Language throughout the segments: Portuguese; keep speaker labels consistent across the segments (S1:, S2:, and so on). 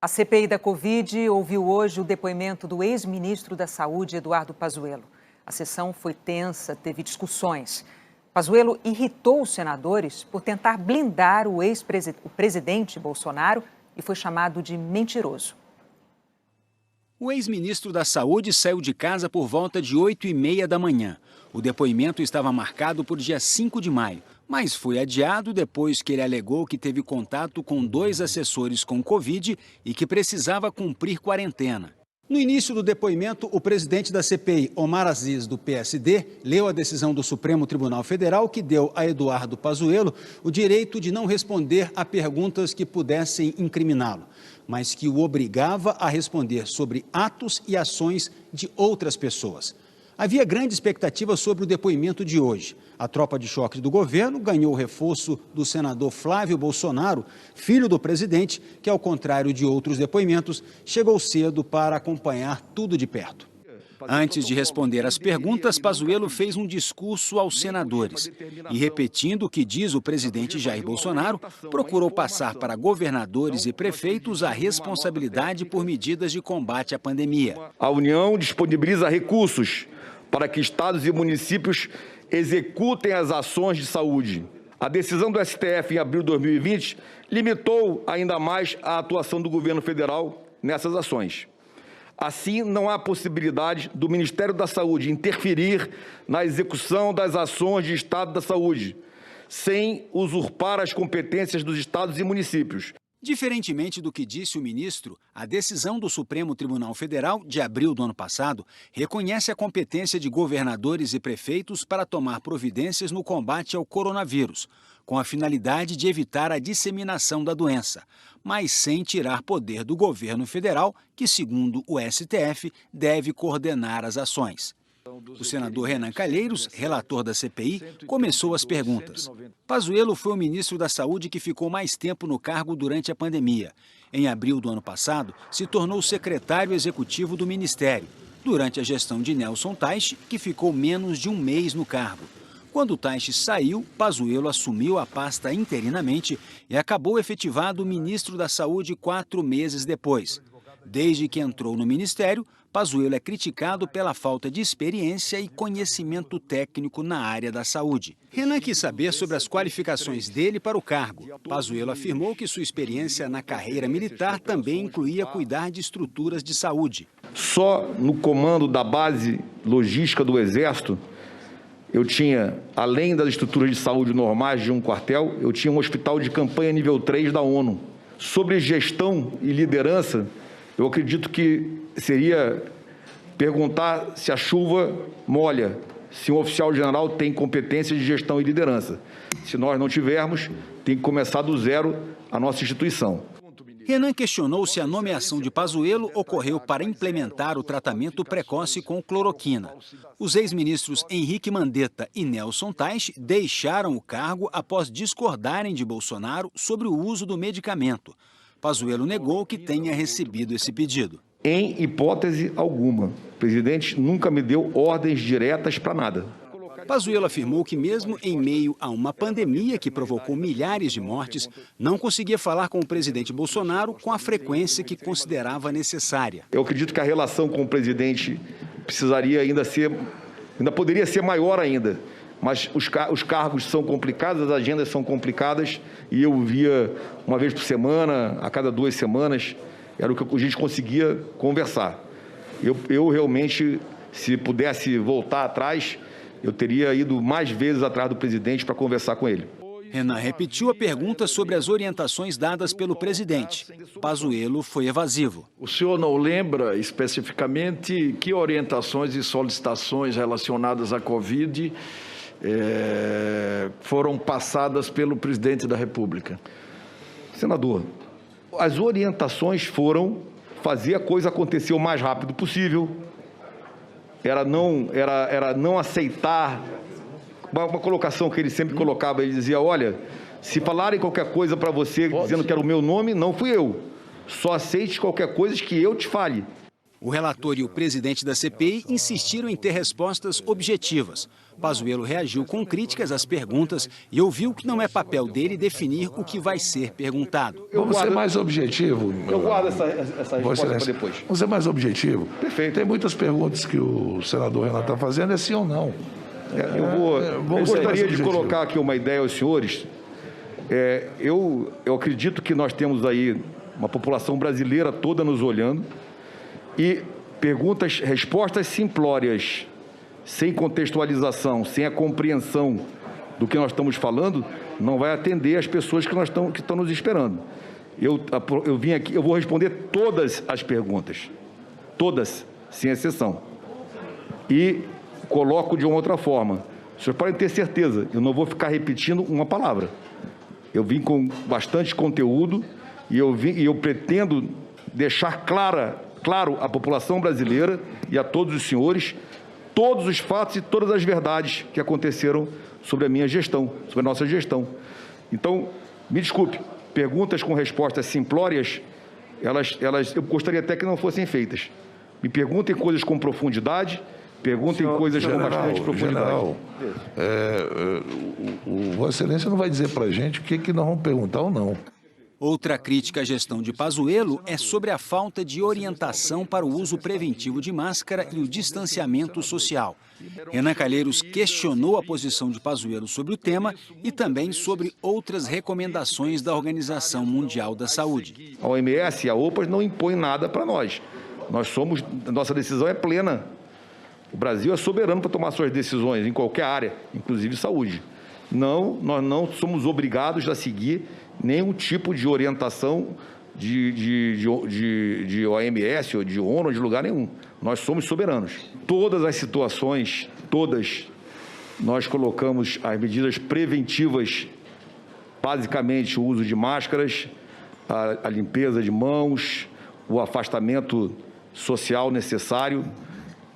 S1: A CPI da Covid ouviu hoje o depoimento do ex-ministro da Saúde, Eduardo Pazuello. A sessão foi tensa, teve discussões. Pazuello irritou os senadores por tentar blindar o presidente Bolsonaro e foi chamado de mentiroso.
S2: O ex-ministro da Saúde saiu de casa por volta de 8h30 da manhã. O depoimento estava marcado por dia 5 de maio, mas foi adiado depois que ele alegou que teve contato com 2 assessores com Covid e que precisava cumprir quarentena. No início do depoimento, o presidente da CPI, Omar Aziz, do PSD, leu a decisão do Supremo Tribunal Federal que deu a Eduardo Pazuello o direito de não responder a perguntas que pudessem incriminá-lo, mas que o obrigava a responder sobre atos e ações de outras pessoas. Havia grande expectativa sobre o depoimento de hoje. A tropa de choque do governo ganhou o reforço do senador Flávio Bolsonaro, filho do presidente, que, ao contrário de outros depoimentos, chegou cedo para acompanhar tudo de perto. Antes de responder às perguntas, Pazuello fez um discurso aos senadores e, repetindo o que diz o presidente Jair Bolsonaro, procurou passar para governadores e prefeitos a responsabilidade por medidas de combate à pandemia.
S3: A União disponibiliza recursos para que estados e municípios executem as ações de saúde. A decisão do STF em abril de 2020 limitou ainda mais a atuação do governo federal nessas ações. Assim, não há possibilidade do Ministério da Saúde interferir na execução das ações de Estado da Saúde, sem usurpar as competências dos estados e municípios.
S2: Diferentemente do que disse o ministro, a decisão do Supremo Tribunal Federal, de abril do ano passado, reconhece a competência de governadores e prefeitos para tomar providências no combate ao coronavírus, com a finalidade de evitar a disseminação da doença, mas sem tirar poder do governo federal, que, segundo o STF, deve coordenar as ações. O senador Renan Calheiros, relator da CPI, começou as perguntas. Pazuello foi o ministro da Saúde que ficou mais tempo no cargo durante a pandemia. Em abril do ano passado, se tornou secretário executivo do Ministério, durante a gestão de Nelson Teich, que ficou menos de um mês no cargo. Quando Teich saiu, Pazuello assumiu a pasta interinamente e acabou efetivado ministro da Saúde 4 meses depois. Desde que entrou no ministério, Pazuello é criticado pela falta de experiência e conhecimento técnico na área da saúde. Renan quis saber sobre as qualificações dele para o cargo. Pazuello afirmou que sua experiência na carreira militar também incluía cuidar de estruturas de saúde.
S3: Só no comando da base logística do Exército, eu tinha, além das estruturas de saúde normais de um quartel, eu tinha um hospital de campanha nível 3 da ONU. Sobre gestão e liderança, eu acredito que seria perguntar se a chuva molha, se um oficial-general tem competência de gestão e liderança. Se nós não tivermos, tem que começar do zero a nossa instituição.
S2: Renan questionou se a nomeação de Pazuello ocorreu para implementar o tratamento precoce com cloroquina. Os ex-ministros Henrique Mandetta e Nelson Teich deixaram o cargo após discordarem de Bolsonaro sobre o uso do medicamento. Pazuello negou que tenha recebido esse pedido.
S3: Em hipótese alguma, o presidente nunca me deu ordens diretas para nada.
S2: Pazuello afirmou que mesmo em meio a uma pandemia que provocou milhares de mortes, não conseguia falar com o presidente Bolsonaro com a frequência que considerava necessária.
S3: Eu acredito que a relação com o presidente precisaria ainda poderia ser maior ainda. Mas os cargos são complicados, as agendas são complicadas e eu via uma vez por semana, a cada 2 semanas, era o que a gente conseguia conversar. Eu realmente, se pudesse voltar atrás, eu teria ido mais vezes atrás do presidente para conversar com ele.
S2: Renan repetiu a pergunta sobre as orientações dadas pelo presidente. Pazuello foi evasivo.
S4: O senhor não lembra especificamente que orientações e solicitações relacionadas à Covid foram passadas pelo presidente da República?
S3: Senador, as orientações foram fazer a coisa acontecer o mais rápido possível, era não aceitar uma colocação que ele sempre colocava. Ele dizia: olha, se falarem qualquer coisa para você dizendo que era o meu nome, não fui eu. Só aceite qualquer coisa que eu te fale.
S2: O relator e o presidente da CPI insistiram em ter respostas objetivas. Pazuello reagiu com críticas às perguntas e ouviu que não é papel dele definir o que vai ser perguntado.
S5: Vamos ser mais objetivo.
S3: Eu guardo essa resposta para depois.
S5: Vamos ser mais objetivo.
S3: Perfeito.
S5: Tem muitas perguntas que o senador Renan está fazendo, é sim ou não.
S3: Eu gostaria de colocar aqui uma ideia aos senhores. Eu acredito que nós temos aí uma população brasileira toda nos olhando e respostas simplórias, sem contextualização, sem a compreensão do que nós estamos falando, não vai atender as pessoas que estão nos esperando. Eu vim aqui, eu vou responder todas as perguntas, todas, sem exceção. E coloco de uma outra forma. Os senhores podem ter certeza, eu não vou ficar repetindo uma palavra. Eu vim com bastante conteúdo e eu pretendo deixar claro à população brasileira e a todos os senhores todos os fatos e todas as verdades que aconteceram sobre a minha gestão, sobre a nossa gestão. Então, me desculpe, perguntas com respostas simplórias, eu gostaria até que não fossem feitas. Me perguntem coisas com profundidade, perguntem coisas com bastante profundidade.
S5: General, Vossa Excelência não vai dizer para a gente o que nós vamos perguntar ou não.
S2: Outra crítica à gestão de Pazuello é sobre a falta de orientação para o uso preventivo de máscara e o distanciamento social. Renan Calheiros questionou a posição de Pazuello sobre o tema e também sobre outras recomendações da Organização Mundial da Saúde.
S3: A OMS e a OPAS não impõem nada para nós. Nossa decisão é plena. O Brasil é soberano para tomar suas decisões em qualquer área, inclusive saúde. Não, nós não somos obrigados a seguir nenhum tipo de orientação de OMS ou de ONU ou de lugar nenhum. Nós somos soberanos. Todas as situações, nós colocamos as medidas preventivas, basicamente o uso de máscaras, a limpeza de mãos, o afastamento social necessário,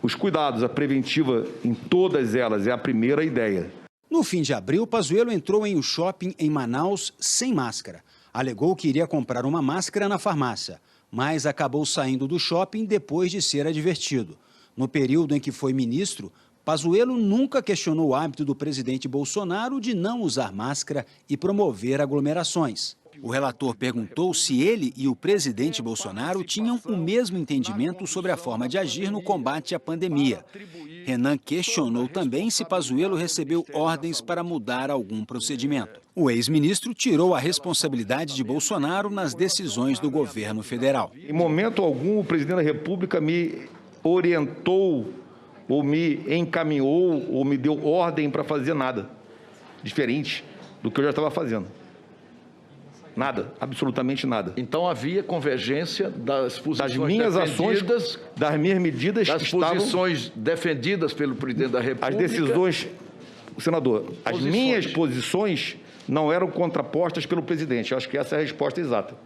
S3: os cuidados, a preventiva em todas elas é a primeira ideia.
S2: No fim de abril, Pazuello entrou em um shopping em Manaus sem máscara. Alegou que iria comprar uma máscara na farmácia, mas acabou saindo do shopping depois de ser advertido. No período em que foi ministro, Pazuello nunca questionou o hábito do presidente Bolsonaro de não usar máscara e promover aglomerações. O relator perguntou se ele e o presidente Bolsonaro tinham o mesmo entendimento sobre a forma de agir no combate à pandemia. Renan questionou também se Pazuello recebeu ordens para mudar algum procedimento. O ex-ministro tirou a responsabilidade de Bolsonaro nas decisões do governo federal.
S3: Em momento algum, o presidente da República me orientou, ou me encaminhou, ou me deu ordem para fazer nada diferente do que eu já estava fazendo. Nada, absolutamente nada.
S4: Então havia convergência das posições
S3: minhas ações, das minhas medidas,
S4: das posições defendidas pelo presidente da República.
S3: As decisões, senador, as minhas posições não eram contrapostas pelo presidente. Eu acho que essa é a resposta exata.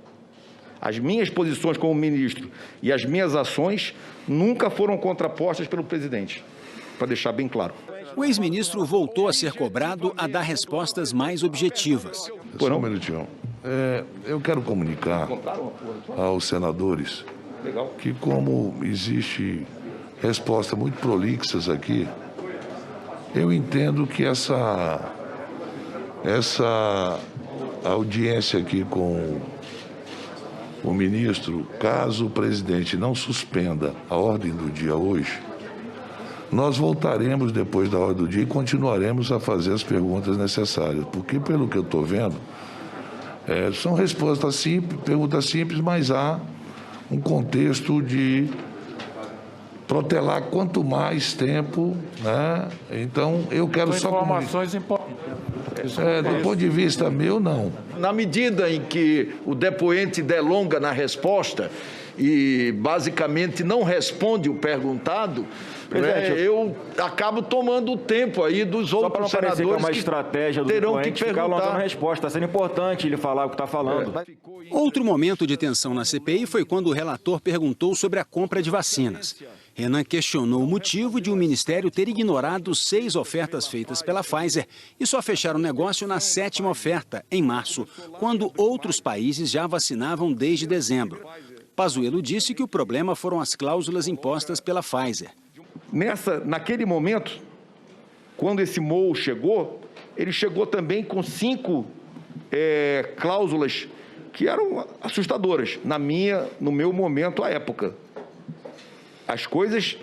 S3: As minhas posições como ministro e as minhas ações nunca foram contrapostas pelo presidente, para deixar bem claro.
S2: O ex-ministro voltou a ser cobrado a dar respostas mais objetivas.
S5: Só um minutinho. Eu quero comunicar aos senadores que, como existe respostas muito prolixas aqui, eu entendo que essa audiência aqui com o ministro, caso o presidente não suspenda a ordem do dia hoje, nós voltaremos depois da ordem do dia e continuaremos a fazer as perguntas necessárias, porque, pelo que eu estou vendo, são respostas simples, perguntas simples, mas há um contexto de protelar quanto mais tempo, né? Então, eu quero só
S6: informações importantes.
S5: do ponto de vista meu, não.
S4: Na medida em que o depoente delonga na resposta e basicamente não responde o perguntado, eu acabo tomando o tempo aí dos outros senadores
S6: que é uma estratégia do
S4: terão que
S6: ficar
S4: perguntar.
S6: lançando resposta. Está sendo importante ele falar o que está falando.
S2: Outro momento de tensão na CPI foi quando o relator perguntou sobre a compra de vacinas. Renan questionou o motivo de o ministério ter ignorado 6 ofertas feitas pela Pfizer e só fechar o negócio na 7ª oferta, em março, quando outros países já vacinavam desde dezembro. Pazuello disse que o problema foram as cláusulas impostas pela Pfizer.
S3: Naquele momento, quando esse MOU chegou, ele chegou também com 5 cláusulas que eram assustadoras, no meu momento, à época. As coisas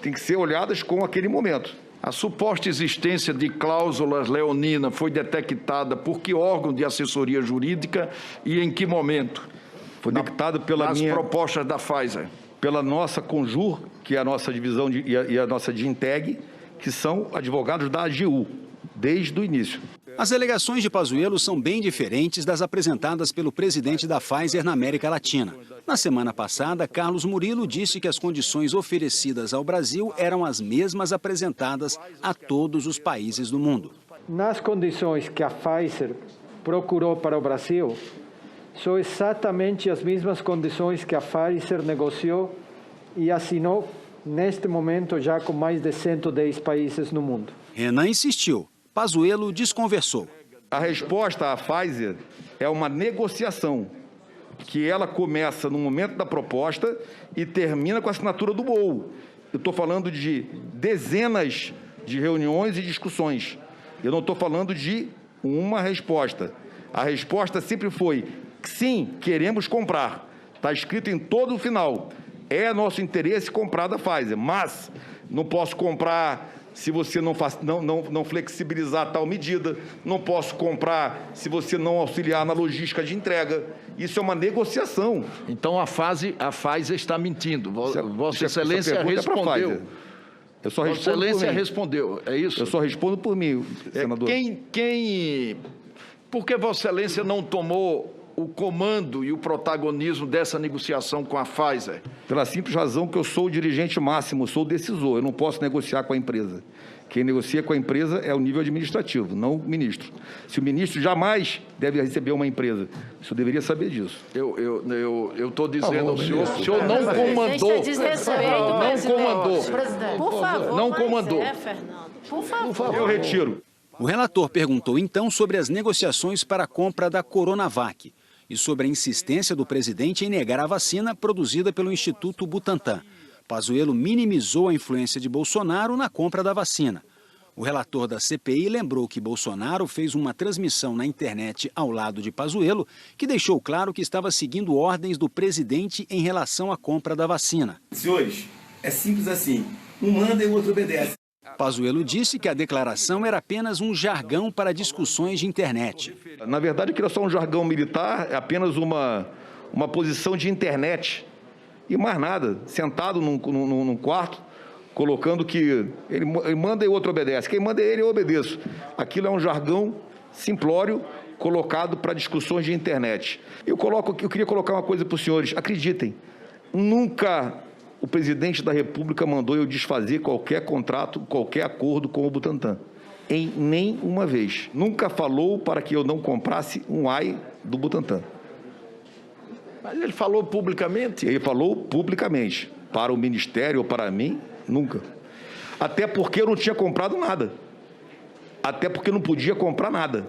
S3: têm que ser olhadas com aquele momento.
S4: A suposta existência de cláusulas leoninas foi detectada por que órgão de assessoria jurídica e em que momento?
S3: Foi detectada
S4: nas propostas da Pfizer.
S3: Pela nossa Conjur, que é a nossa divisão e a nossa Dinteg, que são advogados da AGU, desde o início.
S2: As alegações de Pazuello são bem diferentes das apresentadas pelo presidente da Pfizer na América Latina. Na semana passada, Carlos Murilo disse que as condições oferecidas ao Brasil eram as mesmas apresentadas a todos os países do mundo.
S7: Nas condições que a Pfizer procurou para o Brasil, são exatamente as mesmas condições que a Pfizer negociou e assinou neste momento já com mais de 110 países no mundo.
S2: Renan insistiu. Pazuello desconversou.
S3: A resposta à Pfizer é uma negociação, que ela começa no momento da proposta e termina com a assinatura do MOU. Eu estou falando de dezenas de reuniões e discussões. Eu não estou falando de uma resposta. A resposta sempre foi, sim, queremos comprar. Está escrito em todo o final. É nosso interesse comprar da Pfizer, mas não posso comprar se você não flexibilizar tal medida, não posso comprar se você não auxiliar na logística de entrega. Isso é uma negociação.
S4: Então a Pfizer está mentindo. Vossa Excelência respondeu.
S3: Vossa
S4: Excelência respondeu, é isso?
S3: Eu só respondo por mim, senador.
S4: Por que Vossa Excelência não tomou o comando e o protagonismo dessa negociação com a Pfizer?
S3: Pela simples razão que eu sou o dirigente máximo, sou o decisor, eu não posso negociar com a empresa. Quem negocia com a empresa é o nível administrativo, não o ministro. Se o ministro jamais deve receber uma empresa, o senhor deveria saber disso.
S4: Eu estou dizendo ao senhor, o senhor não comandou. Não comandou.
S8: Por favor,
S4: não comandou.
S8: Fernando. Por favor.
S3: Eu retiro.
S2: O relator perguntou então sobre as negociações para a compra da Coronavac e sobre a insistência do presidente em negar a vacina produzida pelo Instituto Butantan. Pazuello minimizou a influência de Bolsonaro na compra da vacina. O relator da CPI lembrou que Bolsonaro fez uma transmissão na internet ao lado de Pazuello, que deixou claro que estava seguindo ordens do presidente em relação à compra da vacina.
S9: Senhores, é simples assim. Um manda e o outro obedece.
S2: Pazuello disse que a declaração era apenas um jargão para discussões de internet.
S3: Na verdade, aquilo é só um jargão militar, é apenas uma posição de internet. E mais nada, sentado num quarto, colocando que ele manda e o outro obedece. Quem manda é ele, eu obedeço. Aquilo é um jargão simplório colocado para discussões de internet. Eu queria colocar uma coisa para os senhores. Acreditem, nunca o presidente da República mandou eu desfazer qualquer contrato, qualquer acordo com o Butantan. Em nenhuma vez. Nunca falou para que eu não comprasse um AI do Butantan.
S4: Mas ele falou publicamente?
S3: Ele falou publicamente. Para o Ministério ou para mim, nunca. Até porque eu não tinha comprado nada. Até porque não podia comprar nada.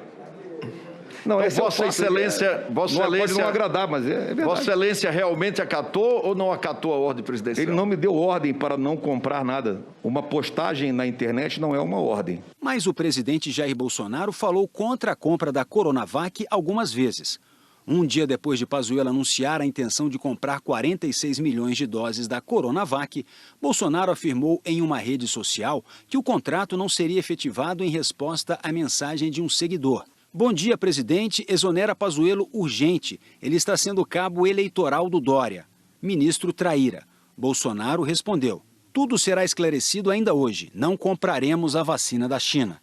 S3: Não,
S4: então, Vossa Excelência pode
S3: não agradar, mas é verdade.
S4: Vossa Excelência realmente acatou ou não acatou a ordem presidencial?
S3: Ele não me deu ordem para não comprar nada. Uma postagem na internet não é uma ordem.
S2: Mas o presidente Jair Bolsonaro falou contra a compra da Coronavac algumas vezes. Um dia depois de Pazuello anunciar a intenção de comprar 46 milhões de doses da Coronavac, Bolsonaro afirmou em uma rede social que o contrato não seria efetivado em resposta à mensagem de um seguidor. Bom dia, presidente. Exonera Pazuello urgente. Ele está sendo cabo eleitoral do Dória. Ministro traíra. Bolsonaro respondeu: tudo será esclarecido ainda hoje. Não compraremos a vacina da China.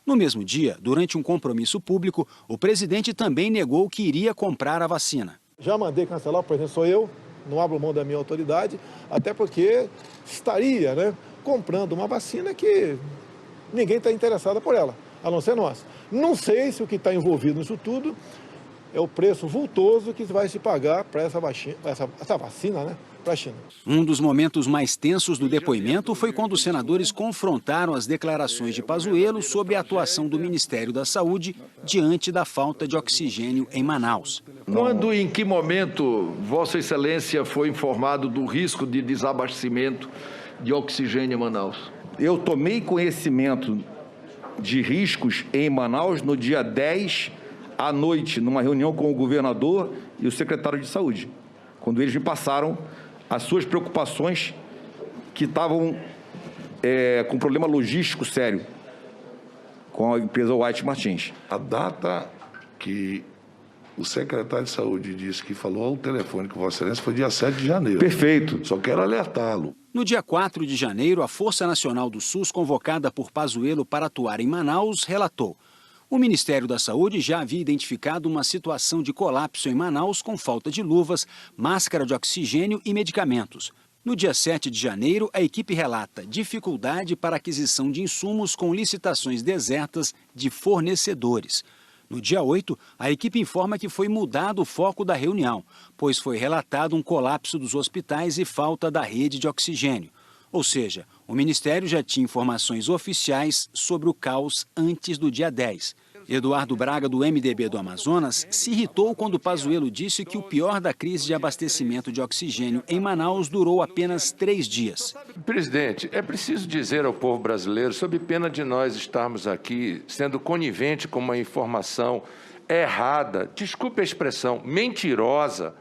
S2: No mesmo dia, durante um compromisso público, o presidente também negou que iria comprar a vacina.
S10: Já mandei cancelar, por exemplo, sou eu, não abro mão da minha autoridade, até porque estaria comprando uma vacina que ninguém está interessado por ela, a não ser nós. Não sei se o que está envolvido nisso tudo é o preço vultoso que vai se pagar para essa vacina, para a China.
S2: Um dos momentos mais tensos do depoimento foi quando os senadores confrontaram as declarações de Pazuello sobre a atuação do Ministério da Saúde diante da falta de oxigênio em Manaus.
S4: Quando e em que momento Vossa Excelência foi informado do risco de desabastecimento de oxigênio em Manaus?
S3: Eu tomei conhecimento de riscos em Manaus no dia 10 à noite, numa reunião com o governador e o secretário de Saúde, quando eles me passaram as suas preocupações que estavam com problema logístico sério com a empresa White Martins.
S5: A data que o secretário de Saúde disse que falou ao telefone com Vossa Excelência foi dia 7 de janeiro.
S3: Perfeito.
S5: Só quero alertá-lo.
S2: No dia 4 de janeiro, a Força Nacional do SUS, convocada por Pazuello para atuar em Manaus, relatou: o Ministério da Saúde já havia identificado uma situação de colapso em Manaus com falta de luvas, máscara de oxigênio e medicamentos. No dia 7 de janeiro, a equipe relata dificuldade para aquisição de insumos com licitações desertas de fornecedores. No dia 8, a equipe informa que foi mudado o foco da reunião, pois foi relatado um colapso dos hospitais e falta da rede de oxigênio. Ou seja, o Ministério já tinha informações oficiais sobre o caos antes do dia 10. Eduardo Braga, do MDB do Amazonas, se irritou quando Pazuello disse que o pior da crise de abastecimento de oxigênio em Manaus durou apenas 3 dias.
S11: Presidente, é preciso dizer ao povo brasileiro, sob pena de nós estarmos aqui sendo conivente com uma informação errada, desculpe a expressão, mentirosa.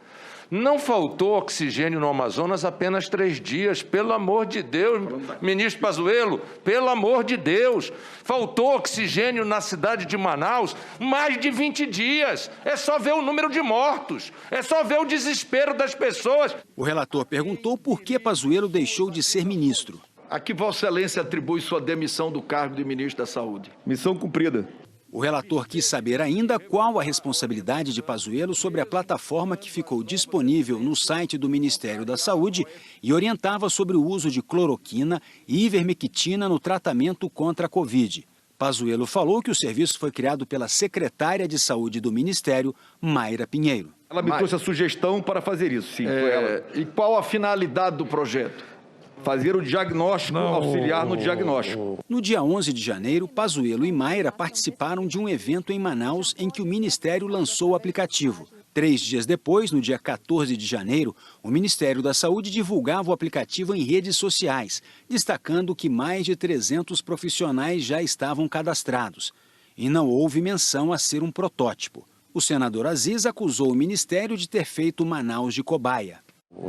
S11: Não faltou oxigênio no Amazonas apenas 3 dias, pelo amor de Deus, ministro Pazuello, pelo amor de Deus. Faltou oxigênio na cidade de Manaus mais de 20 dias. É só ver o número de mortos, é só ver o desespero das pessoas.
S2: O relator perguntou por que Pazuello deixou de ser ministro.
S4: A que Vossa Excelência atribui sua demissão do cargo de ministro da Saúde?
S3: Missão cumprida.
S2: O relator quis saber ainda qual a responsabilidade de Pazuello sobre a plataforma que ficou disponível no site do Ministério da Saúde e orientava sobre o uso de cloroquina e ivermectina no tratamento contra a Covid. Pazuello falou que o serviço foi criado pela secretária de Saúde do Ministério, Mayra Pinheiro.
S3: Ela me trouxe a sugestão para fazer isso, sim, foi ela.
S4: E qual a finalidade do projeto?
S3: Fazer o diagnóstico, auxiliar no diagnóstico.
S2: No dia 11 de janeiro, Pazuello e Mayra participaram de um evento em Manaus em que o Ministério lançou o aplicativo. 3 dias depois, no dia 14 de janeiro, o Ministério da Saúde divulgava o aplicativo em redes sociais, destacando que mais de 300 profissionais já estavam cadastrados. E não houve menção a ser um protótipo. O senador Aziz acusou o Ministério de ter feito Manaus de cobaia.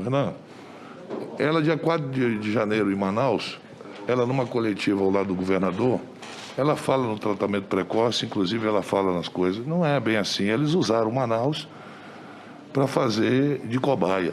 S5: Renan, ela, dia 4 de janeiro, em Manaus, ela, numa coletiva ao lado do governador, ela fala no tratamento precoce, inclusive ela fala nas coisas. Não é bem assim. Eles usaram Manaus para fazer de cobaia.